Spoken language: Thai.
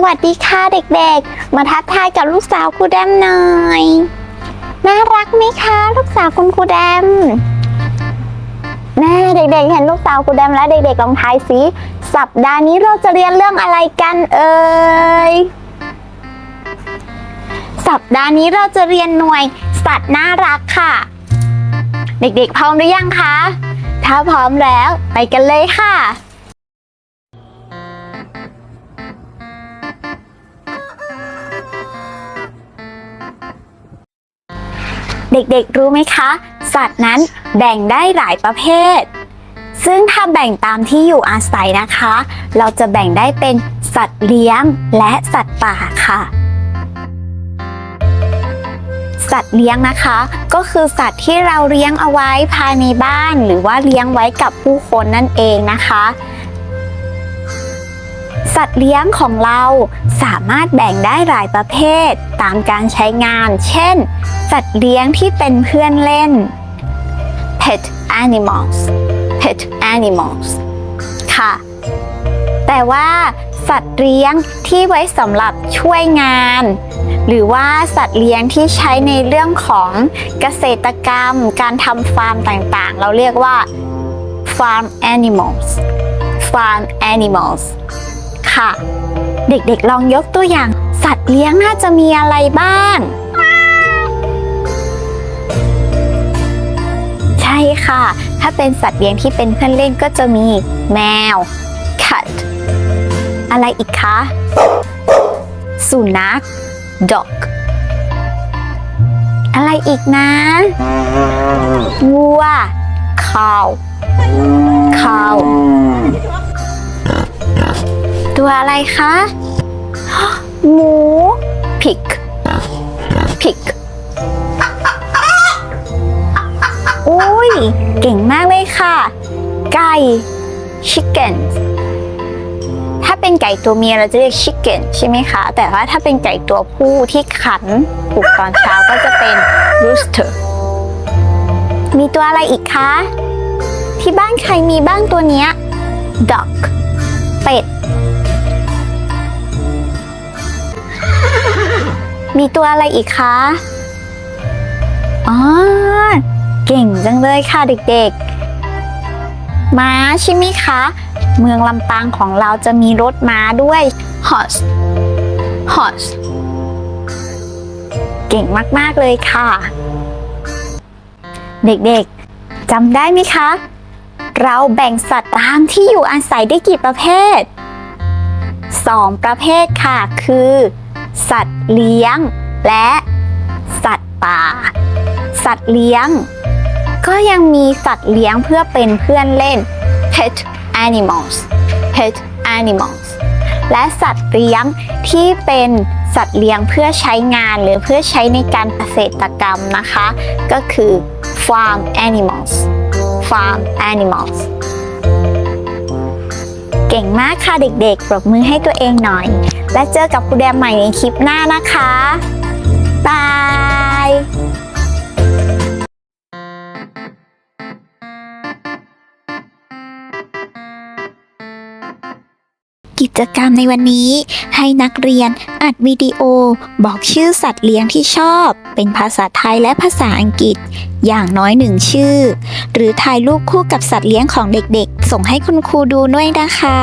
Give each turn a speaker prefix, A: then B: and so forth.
A: วัสดีค่ะเด็กๆมาทักทายกับลูกสาวครูแดมหน่อยน่ารักไหมคะลูกสาวคุณครูแดมแม่เด็กๆเห็นลูกสาวครูแดมแล้วเด็กๆลองทายสิสัปดาห์นี้เราจะเรียนเรื่องอะไรกันสัปดาห์นี้เราจะเรียนหน่วยสัตว์น่ารักค่ะเด็กๆพร้อมหรือยังคะถ้าพร้อมแล้วไปกันเลยค่ะเด็กๆรู้ไหมคะสัตว์นั้นแบ่งได้หลายประเภทซึ่งถ้าแบ่งตามที่อยู่อาศัยนะคะเราจะแบ่งได้เป็นสัตว์เลี้ยงและสัตว์ป่าค่ะสัตว์เลี้ยงนะคะก็คือสัตว์ที่เราเลี้ยงเอาไว้ภายในบ้านหรือว่าเลี้ยงไว้กับผู้คนนั่นเองนะคะสัตว์เลี้ยงของเราสามารถแบ่งได้หลายประเภทตามการใช้งานเช่นสัตว์เลี้ยงที่เป็นเพื่อนเล่น pet animals ค่ะแต่ว่าสัตว์เลี้ยงที่ไว้สำหรับช่วยงานหรือว่าสัตว์เลี้ยงที่ใช้ในเรื่องของเกษตรกรรมการทำฟาร์มต่างๆเราเรียกว่า farm animals ค่ะเด็กๆลองยกตัวอย่างสัตว์เลี้ยงน่าจะมีอะไรบ้างใช่ค่ะถ้าเป็นสัตว์เลี้ยงที่เป็นเพื่อนเล่นก็จะมีแมว cat อะไรอีกคะสุนัข dog อะไรอีกนะวัว cow ตัวอะไรคะหมู pig อุ้ยเก่งมากเลยค่ะไก่ chicken ถ้าเป็นไก่ตัวเมียเราจะเรียก chicken ใช่ไหมคะแต่ว่าถ้าเป็นไก่ตัวผู้ที่ขันปลุกตอนเช้าก็จะเป็น rooster มีตัวอะไรอีกคะที่บ้านใครมีบ้างตัวเนี้ย duck เป็ดมีตัวอะไรอีกคะอ๋อเก่งจังเลยค่ะเด็กๆม้าใช่ไหมคะเมืองลำปางของเราจะมีรถม้าด้วย horse เก่งมากๆเลยค่ะเด็กๆจำได้ไหมคะเราแบ่งสัตว์ตามที่อยู่อาศัยได้กี่ประเภท2ประเภทค่ะคือสัตว์เลี้ยงและสัตว์ป่าสัตว์เลี้ยงก็ยังมีสัตว์เลี้ยงเพื่อเป็นเพื่อนเล่น pet animals และสัตว์เลี้ยงที่เป็นสัตว์เลี้ยงเพื่อใช้งานหรือเพื่อใช้ในการเกษตรกรรมนะคะก็คือ farm animals เก่งมากค่ะเด็กๆปรบมือให้ตัวเองหน่อยและเจอกับครูแดมใหม่ในคลิปหน้านะคะบายกิจกรรมในวันนี้ให้นักเรียนอัดวิดีโอบอกชื่อสัตว์เลี้ยงที่ชอบเป็นภาษาไทยและภาษาอังกฤษอย่างน้อย1ชื่อหรือถ่ายรูปคู่กับสัตว์เลี้ยงของเด็กๆส่งให้คุณครูดูด้วยนะคะ